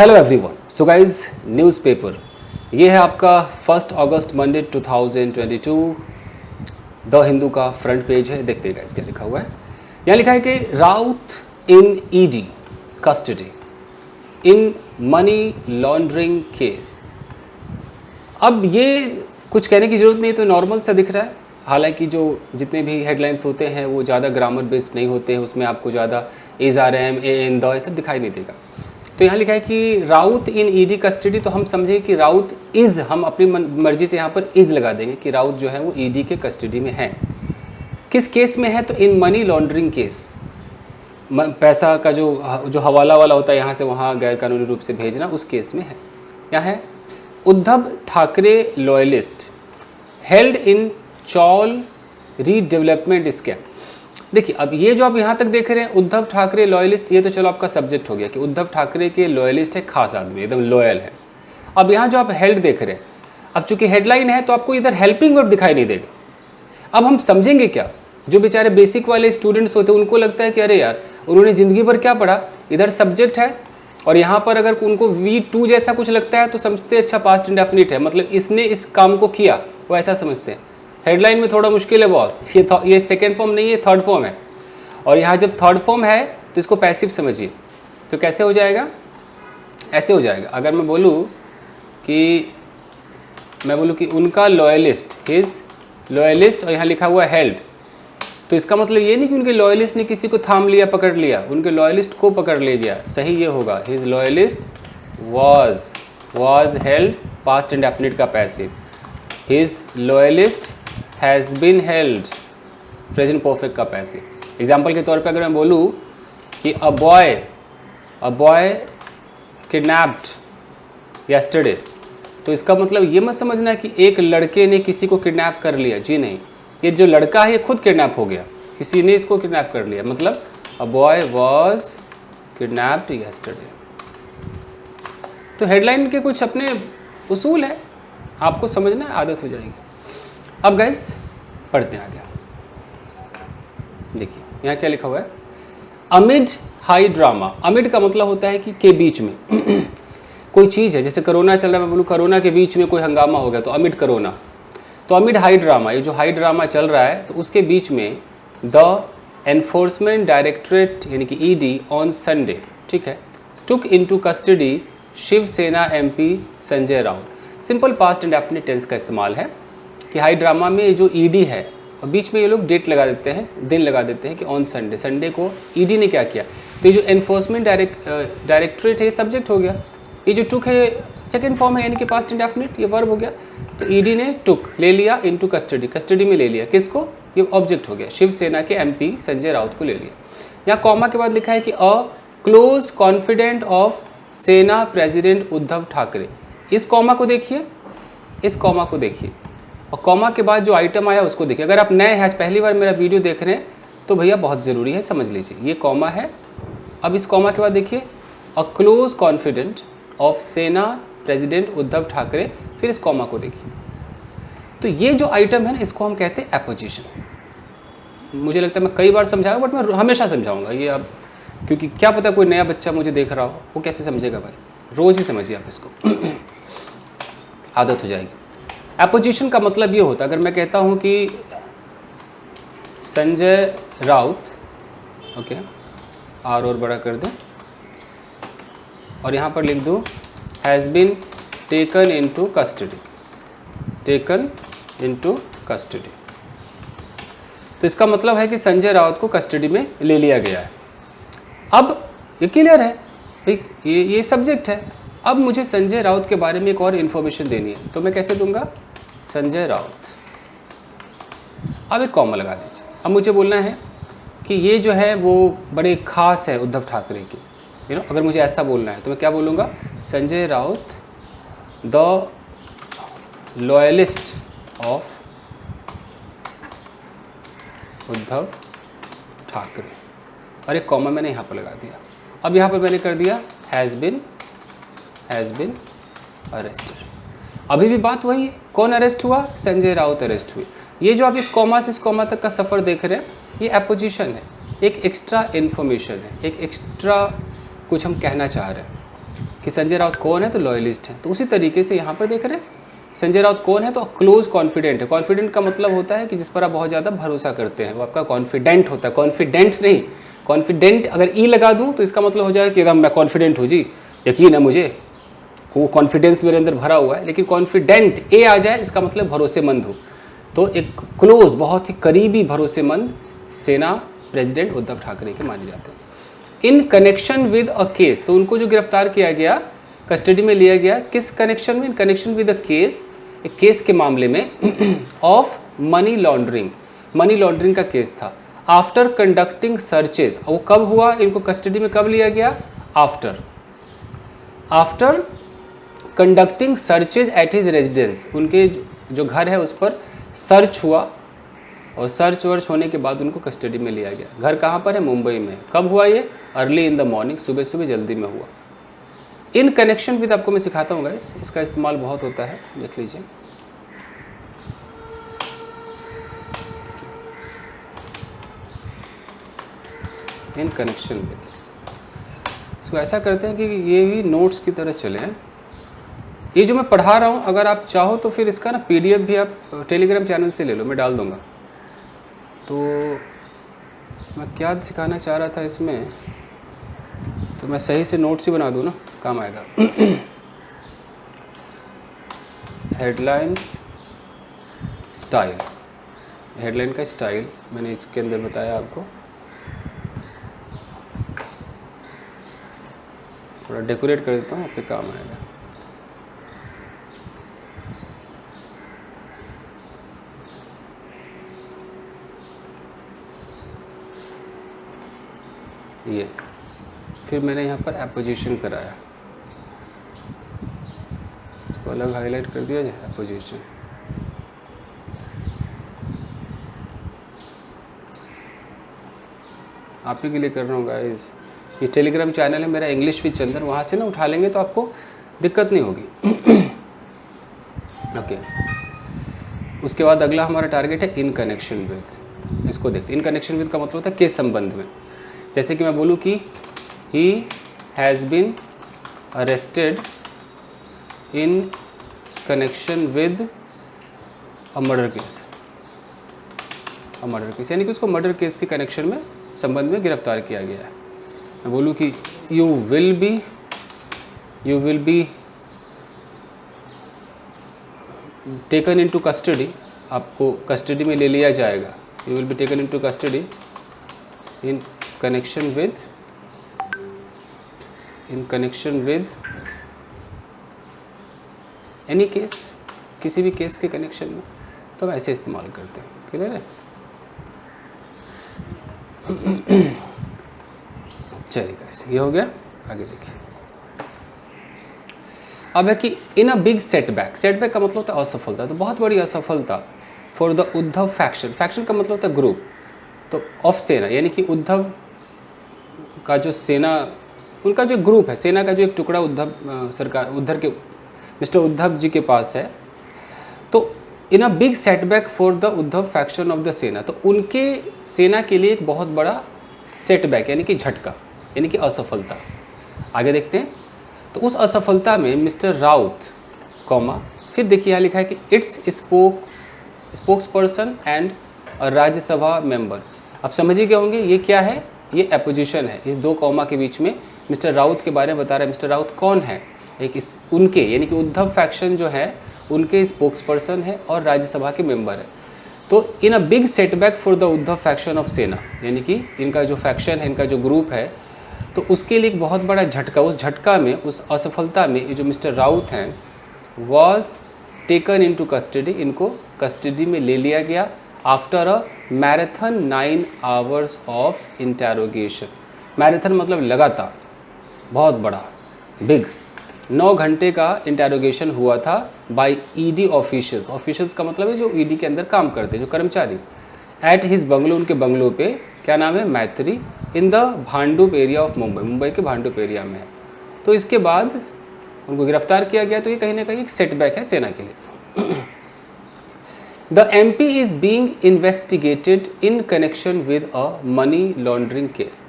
Hello everyone. So guys, newspaper ये है आपका 1 अगस्त मंडे 2022 द हिंदू का फ्रंट पेज है। देखते हैं गाइज क्या लिखा हुआ है। यहाँ लिखा है कि Raut in ED custody in money laundering case. अब ये कुछ कहने की ज़रूरत नहीं, तो नॉर्मल सा दिख रहा है। हालांकि जो जितने भी हेडलाइंस होते हैं वो ज़्यादा ग्रामर बेस्ड नहीं होते हैं, उसमें आपको ज़्यादा is R M A N the सब दिखाई नहीं देगा। तो यहाँ लिखा है कि राउत इन ईडी कस्टडी, तो हम समझे कि राउत इज़, हम अपनी मर्जी से यहाँ पर इज़ लगा देंगे कि राउत जो है वो ईडी के कस्टडी में है। किस केस में है? तो इन मनी लॉन्ड्रिंग केस, पैसा का जो हवाला वाला होता है यहाँ से वहाँ गैरकानूनी रूप से भेजना, उस केस में है। यहाँ है Uddhav Thackeray loyalist held in chawl redevelopment scam. देखिए, अब ये जो आप यहाँ तक देख रहे हैं उद्धव ठाकरे लॉयलिस्ट, ये तो चलो आपका सब्जेक्ट हो गया कि उद्धव ठाकरे के लॉयलिस्ट है, खास आदमी, एकदम लॉयल है। अब यहाँ जो आप हेल्ड देख रहे हैं, अब चूंकि हेडलाइन है तो आपको इधर हेल्पिंग वर्ब दिखाई नहीं देगा। अब हम समझेंगे क्या? जो बेचारे बेसिक वाले स्टूडेंट्स होते हैं उनको लगता है कि अरे यार, उन्होंने ज़िंदगी भर क्या पढ़ा, इधर सब्जेक्ट है और यहाँ पर अगर उनको V2 जैसा कुछ लगता है तो समझते हैं अच्छा पास्ट इंडेफिनिट है, मतलब इसने इस काम को किया, वो ऐसा समझते हैं। हेडलाइन में थोड़ा मुश्किल है बॉस, ये सेकेंड फॉर्म नहीं है, थर्ड फॉर्म है। और यहाँ जब थर्ड फॉर्म है तो इसको पैसिव समझिए। तो कैसे हो जाएगा? ऐसे हो जाएगा। अगर मैं बोलूँ कि उनका लॉयलिस्ट, हिज लॉयलिस्ट, और यहाँ लिखा हुआ हेल्ड, तो इसका मतलब ये नहीं कि उनके लॉयलिस्ट ने किसी को थाम लिया, पकड़ लिया, उनके लॉयलिस्ट को पकड़ ले गया। सही ये होगा, his loyalist was held, past indefinite का passive. His loyalist has been held, present perfect का पैसिव। एग्जाम्पल के तौर पे अगर मैं बोलूँ कि अ बॉय किडनैप्ड यस्टरडे, तो इसका मतलब ये मत समझना कि एक लड़के ने किसी को किडनैप कर लिया। जी नहीं, ये जो लड़का है ये खुद किडनैप हो गया, किसी ने इसको किडनैप कर लिया। मतलब a boy was kidnapped yesterday. तो हेडलाइन के कुछ अपने उसूल है, आपको समझना है, आदत हो जाएगी। अब गाइस पढ़ते हैं आगे। देखिए यहाँ क्या लिखा हुआ है, अमिड हाई ड्रामा। अमिड का मतलब होता है कि के बीच में कोई चीज़ है, जैसे कोरोना चल रहा है, मैं बोलूँ कोरोना के बीच में कोई हंगामा हो गया तो अमिड कोरोना। तो अमिड हाई ड्रामा, ये जो हाई ड्रामा चल रहा है तो उसके बीच में द एनफोर्समेंट डायरेक्टरेट यानी कि ईडी ऑन संडे, ठीक है, took into custody Shiv Sena MP Sanjay Raut. Simple past indefinite tense का इस्तेमाल है कि हाई ड्रामा में जो ईडी है और बीच में ये लोग डेट लगा देते हैं, दिन लगा देते हैं कि ऑन संडे, संडे को ईडी ने क्या किया। तो ये जो एनफोर्समेंट डायरेक्टरेट है ये सब्जेक्ट हो गया, ये जो टुक है सेकेंड फॉर्म है यानी कि पास्ट इंडेफिनिट, ये वर्ब हो गया। तो ईडी ने टुक ले लिया इनटू कस्टडी, कस्टडी में ले लिया किसको, ये ऑब्जेक्ट हो गया, शिवसेना के एमपी संजय राउत को ले लिया। यहाँ कॉमा के बाद लिखा है कि अ क्लोज कॉन्फिडेंट ऑफ सेना प्रेसिडेंट उद्धव ठाकरे। इस कॉमा को देखिए, इस कॉमा को देखिए, और कॉमा के बाद जो आइटम आया उसको देखिए। अगर आप नए हैं, आज पहली बार मेरा वीडियो देख रहे हैं, तो भैया बहुत ज़रूरी है, समझ लीजिए। ये कॉमा है, अब इस कॉमा के बाद देखिए अ क्लोज कॉन्फिडेंट ऑफ सेना प्रेसिडेंट उद्धव ठाकरे, फिर इस कॉमा को देखिए। तो ये जो आइटम है ना, इसको हम कहते हैं एपोजिशन। मुझे लगता है मैं कई बार समझाया, बट मैं हमेशा समझाऊंगा ये। अब क्योंकि क्या पता कोई नया बच्चा मुझे देख रहा हो, वो कैसे समझेगा भाई, रोज़ ही समझिए आप इसको आदत हो जाएगी। एपोजिशन का मतलब ये होता है, अगर मैं कहता हूँ कि संजय राउत, ओके, आर और बड़ा कर दें और यहाँ पर लिख दूँ has been taken into custody, taken into custody, तो इसका मतलब है कि संजय राउत को कस्टडी में ले लिया गया है। अब ये क्लियर है, ठीक, ये सब्जेक्ट है। अब मुझे संजय राउत के बारे में एक और इन्फॉर्मेशन देनी है, तो मैं कैसे दूंगा, संजय राउत, अब एक कॉमा लगा दीजिए। अब मुझे बोलना है कि ये जो है वो बड़े खास है उद्धव ठाकरे की, अगर मुझे ऐसा बोलना है तो मैं क्या बोलूँगा, Sanjay Raut the loyalist of Uddhav Thackeray, और एक कॉमा मैंने यहाँ पर लगा दिया। अब यहाँ पर मैंने कर दिया हैज़ बिन अरेस्टेड। अभी भी बात वही है, कौन अरेस्ट हुआ, संजय राउत अरेस्ट हुए। ये जो आप इस कॉमा से इस कॉमा तक का सफ़र देख रहे हैं, ये एपोजिशन है, एक एक्स्ट्रा इन्फॉर्मेशन है, एक एक्स्ट्रा कुछ हम कहना चाह रहे हैं। कि संजय राउत कौन है, तो लॉयलिस्ट है। तो उसी तरीके से यहाँ पर देख रहे हैं संजय राउत कौन है, तो क्लोज कॉन्फिडेंट है। कॉन्फिडेंट का मतलब होता है कि जिस पर आप बहुत ज़्यादा भरोसा करते हैं, वो आपका कॉन्फिडेंट होता है। कॉन्फिडेंट नहीं, कॉन्फिडेंट अगर ई लगा दूँ तो इसका मतलब हो जाएगा कि एकदम मैं कॉन्फिडेंट हूँ जी, यकीन है मुझे, वो कॉन्फिडेंस मेरे अंदर भरा हुआ है। लेकिन कॉन्फिडेंट ए आ जाए इसका मतलब भरोसेमंद हो। तो एक क्लोज, बहुत ही करीबी भरोसेमंद सेना प्रेसिडेंट उद्धव ठाकरे के माने जाते हैं। इन कनेक्शन विद अ केस, तो उनको जो गिरफ्तार किया गया, कस्टडी में लिया गया, किस कनेक्शन में, इन कनेक्शन विद अ केस, एक केस के मामले में of money laundering, money laundering का केस था। आफ्टर कंडक्टिंग सर्चेज, वो कब हुआ, इनको कस्टडी में कब लिया गया, after conducting searches at his residence, उनके जो घर है उस पर सर्च हुआ, और सर्च वर्च होने के बाद उनको कस्टडी में लिया गया। घर कहाँ पर है, मुंबई में। कब हुआ ये, अर्ली इन द मॉर्निंग, सुबह सुबह जल्दी में हुआ। इन कनेक्शन विद आपको मैं सिखाता हूँ गाइस, इसका इस्तेमाल बहुत होता है, देख लीजिए। इन कनेक्शन विद, इसको ऐसा करते हैं कि ये भी नोट्स की तरह चले हैं। ये जो मैं पढ़ा रहा हूँ, अगर आप चाहो तो फिर इसका ना पीडीएफ भी आप टेलीग्राम चैनल से ले लो, मैं डाल दूँगा। तो मैं क्या सिखाना चाह रहा था इसमें, तो मैं सही से नोट्स ही बना दूँ ना, काम आएगा। हेडलाइंस स्टाइल, हेडलाइन का स्टाइल मैंने इसके अंदर बताया आपको। थोड़ा डेकोरेट कर देता हूँ, आपके काम आएगा। ये फिर मैंने यहाँ पर एपोजिशन कराया, इसको अलग हाईलाइट कर दिया जाए, एपोजिशन। आप ही के लिए कर रहा हूँ गाइस, ये टेलीग्राम चैनल है मेरा, इंग्लिश विद चंदन, वहाँ से ना उठा लेंगे तो आपको दिक्कत नहीं होगी। ओके, उसके बाद अगला हमारा टारगेट है इन कनेक्शन विद। इसको देखते हैं, इन कनेक्शन विद का मतलब होता है किस संबंध में। जैसे कि मैं बोलूँ कि he has been arrested in connection with a murder case, a murder case, यानी कि उसको मर्डर केस के कनेक्शन में, संबंध में गिरफ्तार किया गया है। मैं बोलूँ कि you will be taken into custody, आपको कस्टडी में ले लिया जाएगा। You will be taken into custody in connection with any case, किसी भी केस के कनेक्शन में, तो हम ऐसे इस्तेमाल करते हैं। क्लियर है? चलिए गाइस, ये हो गया। आगे देखिए, अब है कि in a big setback, setback का मतलब होता है असफलता, तो बहुत बड़ी असफलता for the Uddhav faction, faction का मतलब होता है ग्रुप, तो ऑफ सेना, यानी कि उद्धव का जो सेना, उनका जो ग्रुप है, सेना का जो एक टुकड़ा उद्धव सरकार, मिस्टर उद्धव जी के पास है। तो in a big setback for the Uddhav faction of the Sena, तो उनके सेना के लिए एक बहुत बड़ा सेटबैक, यानी कि झटका, यानी कि असफलता। आगे देखते हैं, तो उस असफलता में मिस्टर राउत, कॉमा, फिर देखिए यहाँ लिखा है कि it's spokes person and Rajya Sabha member. आप समझ ही गए होंगे ये क्या है, ये एपोजिशन है। इस दो कॉमा के बीच में मिस्टर राउत के बारे में बता रहा है। मिस्टर राउत कौन है, एक उनके, यानी कि उद्धव फैक्शन जो है उनके स्पोक्स पर्सन है और राज्यसभा के मेंबर है। तो in a big setback for the Uddhav faction of Sena, यानी कि इनका जो फैक्शन है, इनका जो ग्रुप है, तो उसके लिए एक बहुत बड़ा झटका, उस झटका में, उस असफलता में ये जो मिस्टर राउत हैं वॉज टेकन इनटू कस्टडी, इनको कस्टडी में ले लिया गया after a marathon 9 hours of interrogation. Marathon मतलब लगातार, बहुत बड़ा, बिग, 9 घंटे का इंटेरोगेशन हुआ था बाय ईडी ऑफिशियल्स। ऑफिशियल्स का मतलब है जो ईडी के अंदर काम करते हैं, जो कर्मचारी। एट हिज बंगलो, उनके बंगलो पे, क्या नाम है, मैत्री, in the Bhandup area of Mumbai, Mumbai के भांडुप एरिया में है। तो इसके बाद उनको गिरफ्तार किया गया। तो ये कहीं ना कहीं एक सेटबैक है सेना के लिए। The MP is being investigated in connection with a money laundering case.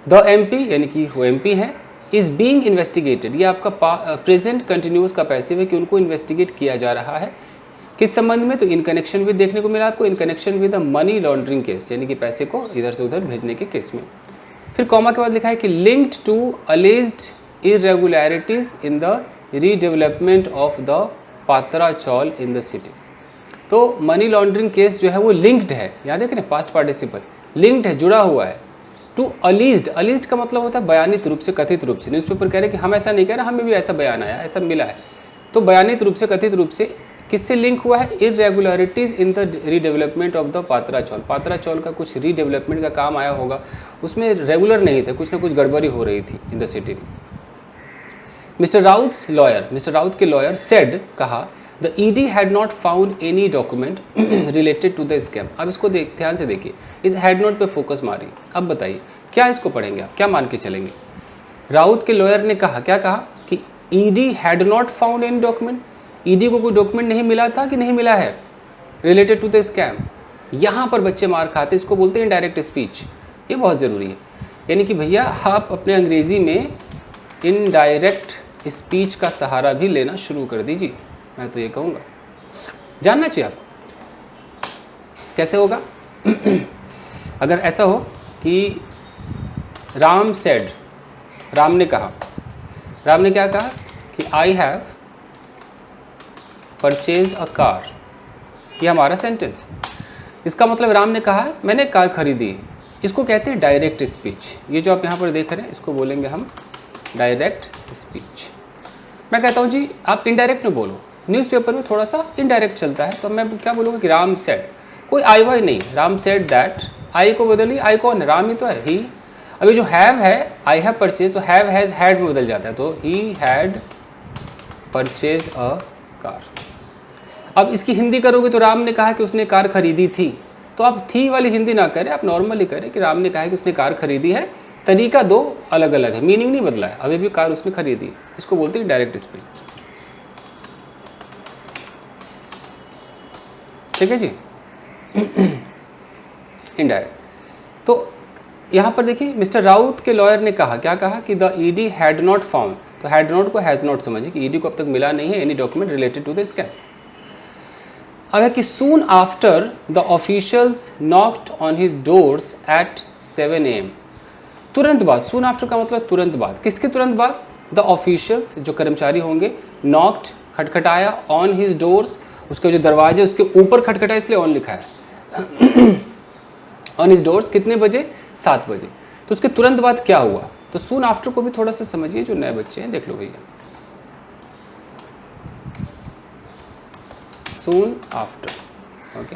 The MP यानी कि वो MP है, इज़ बीइंग इन्वेस्टिगेटेड, ये आपका प्रेजेंट कंटिन्यूस का पैसिव है कि उनको इन्वेस्टिगेट किया जा रहा है। किस संबंध में? तो इन कनेक्शन विद देखने को मिला आपको, इन connection with the money laundering case, यानी कि पैसे को इधर से उधर भेजने के केस में। फिर कॉमा के बाद लिखा है कि linked to alleged irregularities in the redevelopment of the Patra chawl in the city. तो मनी लॉन्ड्रिंग केस जो है वो लिंक्ड है, याद है कि नहीं, पास्ट पार्टिसिपल, लिंक्ड है, जुड़ा हुआ है टू अलीज्ड। अलीज्ड का मतलब होता है बयानित रूप से, कथित रूप से। न्यूज़पेपर कह रहे हैं कि हम ऐसा नहीं कह रहे, हमें भी ऐसा बयान आया, ऐसा मिला है। तो बयानित रूप से, कथित रूप से किससे लिंक हुआ है? Irregularities in the redevelopment of the Patra Chawl. Patra Chawl का कुछ रीडेवलपमेंट का काम आया होगा, उसमें रेगुलर नहीं थे, कुछ ना कुछ गड़बड़ी हो रही थी in the city. Mister Raut's lawyer, mister Raut के लॉयर सेड, कहा, the ED had not found any document related to the scam. अब इसको ध्यान से देखिए, इस हैड नॉट पे फोकस मारिए। अब बताइए क्या इसको पढ़ेंगे आप, क्या मान के चलेंगे? राउत के लॉयर ने कहा, क्या कहा कि ED had not found any document, ED को कोई डॉक्यूमेंट नहीं मिला था कि नहीं मिला है रिलेटेड टू द स्कैम। यहाँ पर बच्चे मार खाते, इसको बोलते हैं इनडायरेक्ट स्पीच। ये बहुत ज़रूरी है, यानी कि भैया आप अपने अंग्रेज़ी में इनडायरेक्ट स्पीच का सहारा भी लेना शुरू कर दीजिए, मैं तो ये कहूँगा, जानना चाहिए आपको। कैसे होगा? अगर ऐसा हो कि राम सेड, राम ने कहा, राम ने क्या कहा कि I have purchase a car, ये हमारा सेंटेंस। इसका मतलब राम ने कहा मैंने कार खरीदी। इसको कहते हैं डायरेक्ट स्पीच। ये जो आप यहाँ पर देख रहे हैं इसको बोलेंगे हम डायरेक्ट स्पीच। मैं कहता हूँ जी आप इनडायरेक्ट में बोलो, न्यूज़पेपर में थोड़ा सा इनडायरेक्ट चलता है, तो मैं क्या बोलूँगा कि राम सेड, कोई आई वाई नहीं, राम सेड दैट, आई को बदलिए, आई कौन है? राम ही तो है, ही। अभी जो हैव है, आई हैव परचेज, तो हैव हैज़ हैड में बदल जाता है, तो he had purchase a car. अब इसकी हिंदी करोगे तो राम ने कहा कि उसने कार खरीदी थी, तो आप थी वाली हिंदी ना करें, आप नॉर्मली करें कि राम ने कहा कि उसने कार खरीदी है। तरीका दो अलग अलग है, मीनिंग नहीं बदला है, अभी भी कार उसने खरीदी। इसको बोलते हैं डायरेक्ट स्पीच। ठीक है जी। इनडायरेक्ट। तो यहाँ पर देखिए मिस्टर राउत के लॉयर ने कहा, क्या कहा कि the ED had not found, तो हैड नॉट को हैज़ नॉट समझिए कि ईडी को अब तक मिला नहीं है any document related to the scam. अब है कि soon after the officials knocked on his doors at 7 AM। तुरंत बाद, सून आफ्टर का मतलब तुरंत बाद, किसके तुरंत बाद? द ऑफिशियल्स, जो कर्मचारी होंगे, नॉक्ड खटखटाया, ऑन हिज डोर्स, उसके जो दरवाजे उसके ऊपर खटखटाया इसलिए ऑन लिखा है। ऑन हिज डोर्स कितने बजे? 7 बजे। तो उसके तुरंत बाद क्या हुआ? तो सून आफ्टर को भी थोड़ा सा समझिए, जो नए बच्चे हैं देख लो भैया। सून आफ्टर, ओके,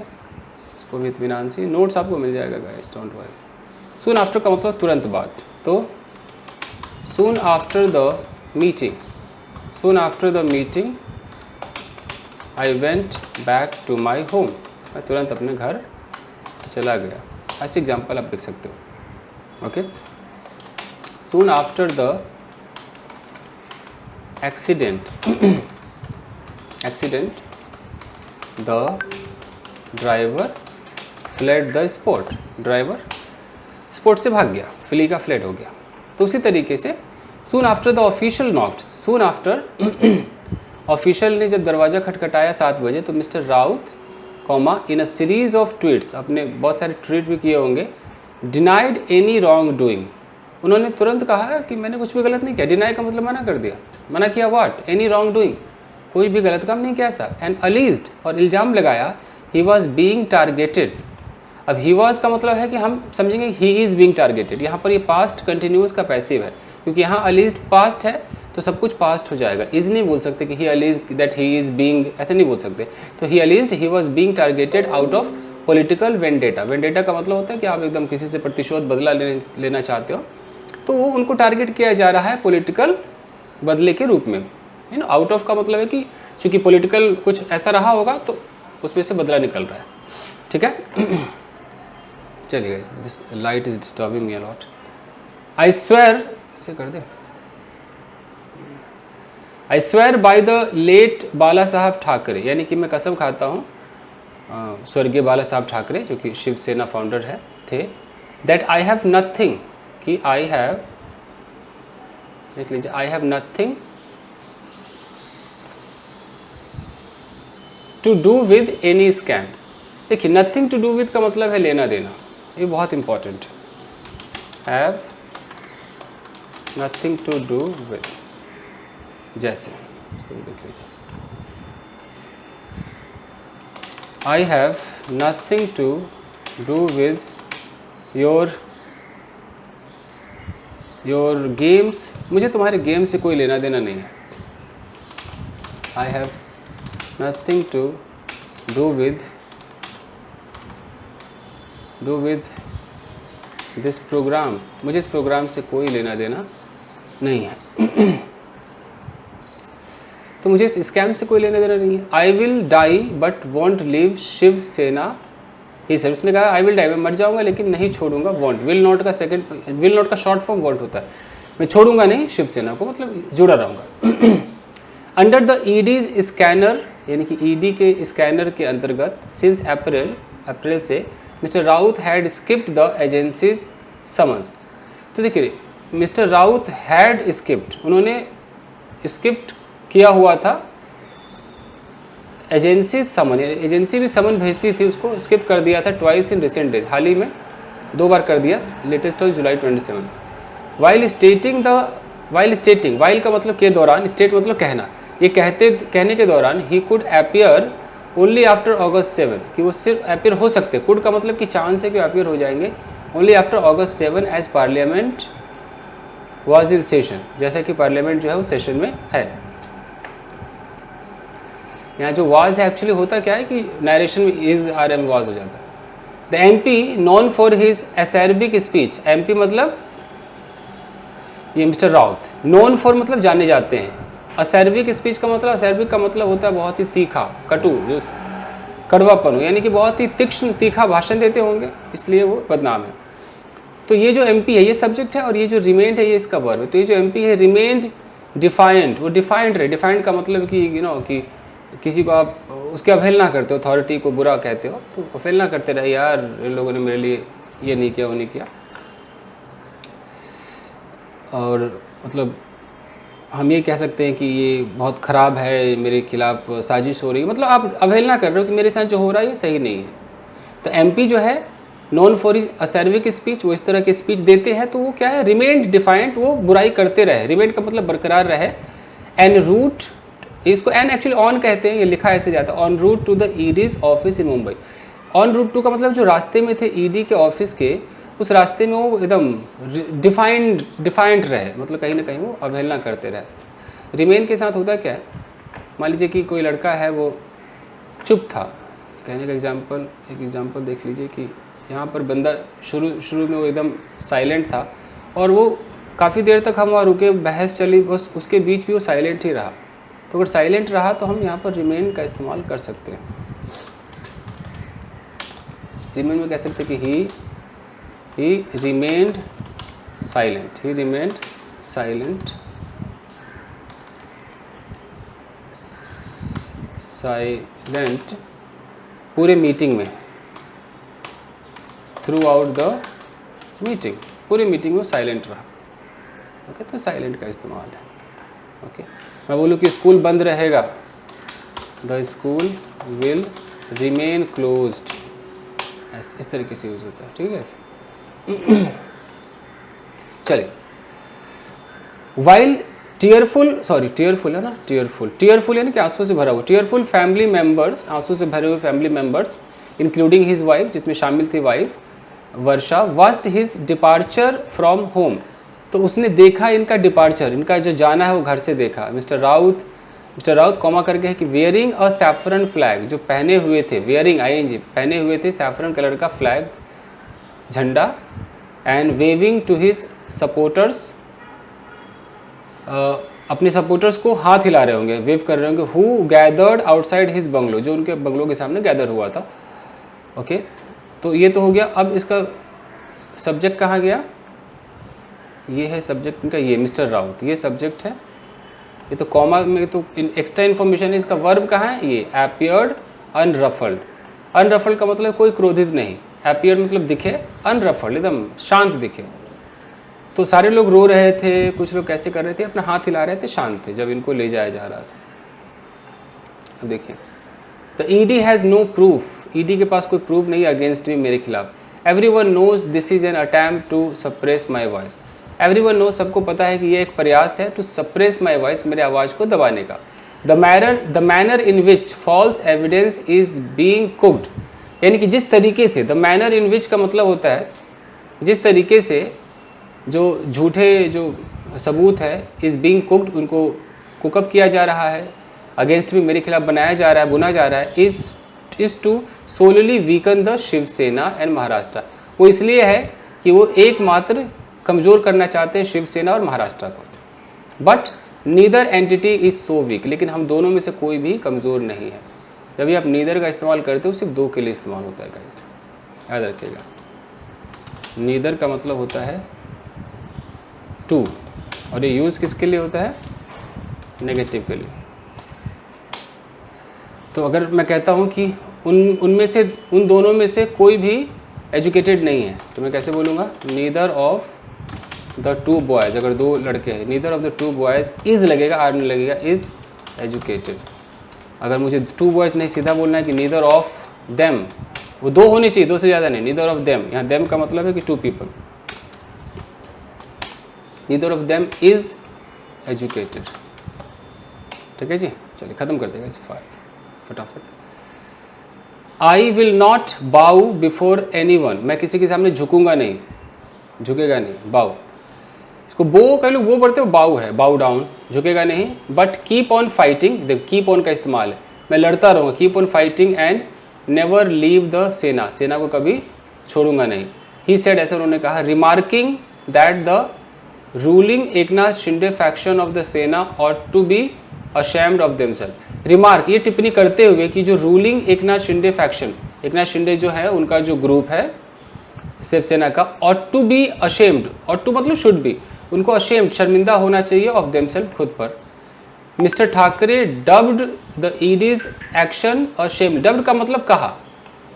इसको भी इत्मीनान से, नोट्स आपको मिल जाएगा guys, don't worry. Soon after का मतलब तुरंत बाद, तो soon after the meeting, soon after the meeting I went back to my home, मैं तुरंत अपने घर चला गया। ऐसे एग्जाम्पल आप लिख सकते हो, okay. Soon after the accident, accident the driver fled the spot, driver spot से भाग गया, फ्ली का फ्लेड हो गया। तो उसी तरीके से सून after the official knocked, soon after official ने जब दरवाज़ा खटखटाया 7 बजे, तो mister Raut comma in a series of tweets, अपने बहुत सारे ट्वीट भी किए होंगे, डिनाइड एनी रॉन्ग डूइंग, उन्होंने तुरंत कहा कि मैंने कुछ भी गलत नहीं किया। डिनाई का मतलब मना कर दिया, मना किया व्हाट? एनी रॉन्ग डूइंग, कोई भी गलत काम नहीं किया ऐसा। एंड अलीज्ड, और इल्ज़ाम लगाया, ही वॉज बीइंग टारगेटेड। अब ही वॉज का मतलब है कि हम समझेंगे ही इज़ बीइंग टारगेटेड, यहाँ पर ये पास्ट कंटिन्यूस का पैसिव है, क्योंकि यहाँ अलीज्ड पास्ट है तो सब कुछ पास्ट हो जाएगा। इज़ नहीं बोल सकते कि he alleged that he is being, ऐसे नहीं बोल सकते। तो he alleged he was being targeted out of political vendetta. Vendetta का मतलब होता है कि आप एकदम किसी से प्रतिशोध बदला लेना चाहते हो, तो वो उनको टारगेट किया जा रहा है पॉलिटिकल बदले के रूप में। यू नो, आउट ऑफ का मतलब है कि चूँकि पॉलिटिकल कुछ ऐसा रहा होगा तो उसमें से बदला निकल रहा है। ठीक है, चलिए, this light is disturbing me a lot. I swear, इससे कर दे, I swear by the late Bala Saheb Thackeray, यानी कि मैं कसम खाता हूँ स्वर्गीय बाला साहब ठाकरे, जो कि शिवसेना फाउंडर थे, दैट आई हैव नथिंग, कि आई हैव देख लीजिए, I have nothing to do with any scam. देखिए नथिंग टू डू विद का मतलब है लेना देना, ये बहुत important. Have nothing to do with, जैसे इसको देख लीजिए, I have nothing to do with your games, मुझे तुम्हारे गेम से कोई लेना देना नहीं है। I have nothing to do with this programme, मुझे इस प्रोग्राम से कोई लेना देना नहीं है। तो मुझे इस स्कैम से कोई लेना देना नहीं है। I will die but won't leave Shiv Sena ही सर, उसने कहा आई विल डाई, मैं मर जाऊंगा लेकिन नहीं छोड़ूंगा वॉन्ट। विल नॉट का सेकंड, विल नॉट का शॉर्ट फॉर्म वॉन्ट होता है, मैं छोड़ूंगा नहीं शिवसेना को, मतलब जुड़ा रहूंगा। अंडर द ईडीज स्कैनर, यानी कि ईडी के स्कैनर के अंतर्गत, सिंस अप्रैल से mister Raut had skipped the agencies summons. तो देखिए मिस्टर राउत हैड स्किप्ड, उन्होंने स्किप्ट किया हुआ था एजेंसी समन, एजेंसी भी समन भेजती थी उसको, स्किप कर दिया था ट्वाइस इन रिसेंट डेज, हाल ही में 2 बार कर दिया, latest on July 27। While स्टेटिंग, while का मतलब के दौरान, स्टेट मतलब कहना, ये कहने के दौरान he could appear only after August 7, कि वो सिर्फ अपीयर हो सकते, कुड का मतलब कि चांस है कि अपीयर हो जाएंगे, only after August 7 as parliament was in session, जैसा कि पार्लियामेंट जो है वो सेशन में है। यहाँ जो वाज है एक्चुअली होता क्या है कि नरेशन में इज आर एम वाज हो जाता है। The MP known for his acerbic speech, MP मतलब ये मिस्टर राउत, नॉन फॉर मतलब जाने जाते हैं, असैरबिक स्पीच का मतलब, असैरबिक का मतलब होता है बहुत ही तीखा, कटु, जो कड़वापन हो, यानी कि बहुत ही तीक्ष्ण तीखा भाषण देते होंगे, इसलिए वो बदनाम है। तो ये जो एमपी है ये सब्जेक्ट है, और ये जो रिमेंड है ये इसका वर्ब है। तो ये जो एमपी है रिमेंड डिफाइंड, वो डिफाइंड रहे, डिफाइंड का मतलब कि कि किसी को आप उसकी अवहेलना करते हो, अथॉरिटी को बुरा कहते हो, तो अवहेलना करते रहे, यार इन लोगों ने मेरे लिए ये नहीं किया वो नहीं किया, और मतलब हम ये कह सकते हैं कि ये बहुत ख़राब है, मेरे खिलाफ साजिश हो रही है, मतलब आप अवहेलना कर रहे हो कि मेरे साथ जो हो रहा है ये सही नहीं है। तो एमपी जो है नॉन फॉर हिज असैरबिक स्पीच, वो इस तरह की स्पीच देते हैं, तो वो क्या है, रिमेंड डिफाइंड, वो बुराई करते रहे, रिमेंड का मतलब बरकरार रहे, एन रूट, इसको एन एक्चुअली ऑन कहते हैं, ये लिखा ऐसे जाता है, on route to the ED's office in Mumbai. On route to का मतलब जो रास्ते में थे ईडी के ऑफिस के, उस रास्ते में वो एकदम डिफाइंड रहे, मतलब कहीं ना कहीं वो अवहेलना करते रहे। रिमेन के साथ होता क्या है, मान लीजिए कि कोई लड़का है वो चुप था, कहने का एक एग्जांपल देख लीजिए कि यहाँ पर बंदा शुरू में वो एकदम साइलेंट था, और वो काफ़ी देर तक हम वहाँ रुके, बहस चली, बस उसके बीच भी वो साइलेंट ही रहा। तो अगर साइलेंट रहा तो हम यहाँ पर रिमेन का इस्तेमाल कर सकते हैं। रिमेन में कह सकते हैं कि he remained silent, he remained silent, पूरे मीटिंग में, थ्रू आउट द मीटिंग, पूरी मीटिंग में साइलेंट रहा। ओके, तो साइलेंट का इस्तेमाल है। ओके, मैं बोलूँ कि स्कूल बंद रहेगा, the school will remain closed, इस तरीके से यूज होता है। ठीक है, चलिए, वाइल टीयरफुल है ना, टीयरफुल यानी कि आंसू से भरा हुआ, टीयरफुल फैमिली मेंबर्स, आंसू से भरे हुए family members, including his wife, जिसमें शामिल थी wife Varsha, vast his departure from home, तो उसने देखा इनका डिपार्चर, इनका जो जाना है वो घर से देखा। मिस्टर राउत कॉमा करके है कि वेयरिंग अ सैफरन फ्लैग, जो पहने हुए थे, वेयरिंग आईएनजी, पहने हुए थे सैफरन कलर का फ्लैग, झंडा, and waving to his supporters, अपने सपोर्टर्स को हाथ हिला रहे होंगे, वेव कर रहे होंगे, who gathered outside his bungalow, जो उनके बंगलो के सामने गैदर हुआ था। ओके, तो ये तो हो गया। अब इसका सब्जेक्ट कहाँ गया, ये है सब्जेक्ट इनका, ये मिस्टर राउत, ये सब्जेक्ट है, ये तो कॉमा में तो एक्स्ट्रा इन्फॉर्मेशन है। इसका वर्ब कहाँ है, ये अपीयर्ड अनरफल्ड, अनरफल्ड का मतलब कोई क्रोधित नहीं, अपीयर्ड मतलब दिखे, अनरफल्ड एकदम शांत दिखे। तो सारे लोग रो रहे थे, कुछ लोग कैसे कर रहे थे, अपना हाथ हिला रहे थे, शांत थे जब इनको ले जाया जा रहा था। अब देखिए, the ED has no proof, ED के पास कोई प्रूफ नहीं है अगेंस्ट मी, मेरे खिलाफ। Everyone knows this is an attempt to suppress my voice, everyone knows, सबको पता है कि ये एक प्रयास है टू सप्रेस माई वॉइस, मेरे आवाज़ को दबाने का। The manner in which falls evidence is being cooked, यानी कि जिस तरीके से, द मैनर इन विच का मतलब होता है जिस तरीके से जो झूठे जो सबूत है इज बीइंग कुक्ड, उनको कुकअप किया जा रहा है, अगेंस्ट भी मेरे खिलाफ बनाया जा रहा है, बुना जा रहा है, is to solely weaken the Shiv Sena and Maharashtra, वो इसलिए है कि वो एकमात्र कमज़ोर करना चाहते हैं शिवसेना और महाराष्ट्र को। But neither entity is so weak, लेकिन हम दोनों में से कोई भी कमज़ोर नहीं है। जब भी आप नीदर का इस्तेमाल करते हो सिर्फ दो के लिए इस्तेमाल होता है गाइस, याद रखिएगा। नीदर का मतलब होता है टू, और ये यूज़ किसके लिए होता है, नेगेटिव के लिए। तो अगर मैं कहता हूँ कि उन दोनों में से कोई भी एजुकेटेड नहीं है, तो मैं कैसे बोलूँगा, neither of the two boys, अगर दो लड़के हैं, neither of the two boys is लगेगा, आर नहीं लगेगा, इज़ एजुकेटेड। अगर मुझे टू बॉयज़ नहीं, सीधा बोलना है कि नीदर ऑफ देम, वो दो होनी चाहिए, दो से ज़्यादा नहीं, नीदर ऑफ देम, यहाँ देम का मतलब है कि two people, neither of them is educated. ठीक है जी, चलिए ख़त्म कर देगा इस फटाफट। I will not bow before anyone, मैं किसी के सामने झुकूंगा नहीं, झुकेगा नहीं, बाउ, इसको बो कह लो, वो पढ़ते हो, बाउ है, बाउ डाउन, झुकेगा नहीं। बट कीप ऑन फाइटिंग, देखो कीप ऑन का इस्तेमाल है, मैं लड़ता रहूँगा, keep on fighting and never leave the सेना, सेना को कभी छोड़ूंगा नहीं। ही सेड, ऐसा उन्होंने कहा, remarking that the ruling Eknath Shinde faction of the Sena ought to be ashamed of themselves. Remark, ये टिप्पणी करते हुए कि जो रूलिंग एकनाथ शिंदे फैक्शन, एकनाथ शिंदे जो है उनका जो ग्रुप है शिवसेना का, ought to be ashamed, ought to मतलब शुड बी, उनको अशेम्ड, शर्मिंदा होना चाहिए, ऑफ देमसेल्फ, खुद पर। Mister Thackeray dubbed the ED's action ashamed, dubbed का मतलब कहा,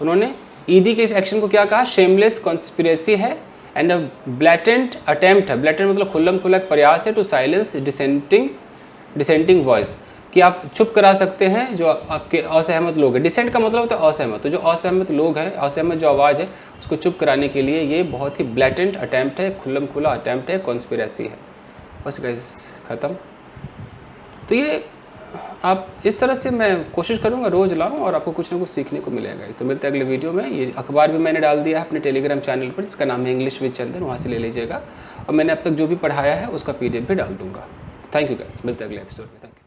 उन्होंने ईडी के इस एक्शन को क्या कहा, शेमलेस कॉन्स्पिरेसी है एंड अ ब्लैटेंट अटेम्प्ट है, ब्लैटेंट मतलब खुल्लम खुल्ला प्रयास है, टू साइलेंस डिसेंटिंग वॉइस, कि आप चुप करा सकते हैं जो आपके असहमत लोग हैं। डिसेंट का मतलब होता है असहमत, तो जो असहमत लोग हैं, असहमत जो आवाज़ है, उसको चुप कराने के लिए ये बहुत ही ब्लैटेंट अटैम्प्ट है, खुल्लम खुला अटैम्प्ट है, कॉन्स्पिरेसी है। बस गाइस ख़त्म। तो ये आप इस तरह से मैं कोशिश करूँगा रोज़ लाऊं और आपको कुछ ना कुछ सीखने को मिलेगा। तो मिलते हैं अगले वीडियो में। ये अखबार भी मैंने डाल दिया है अपने टेलीग्राम चैनल पर, जिसका नाम है इंग्लिश विद चंदन, वहाँ से ले लीजिएगा, और मैंने अब तक जो भी पढ़ाया है उसका PDF भी डाल दूँगा। थैंक यू गाइस, मिलते हैं अगले एपिसोड में। Thank you.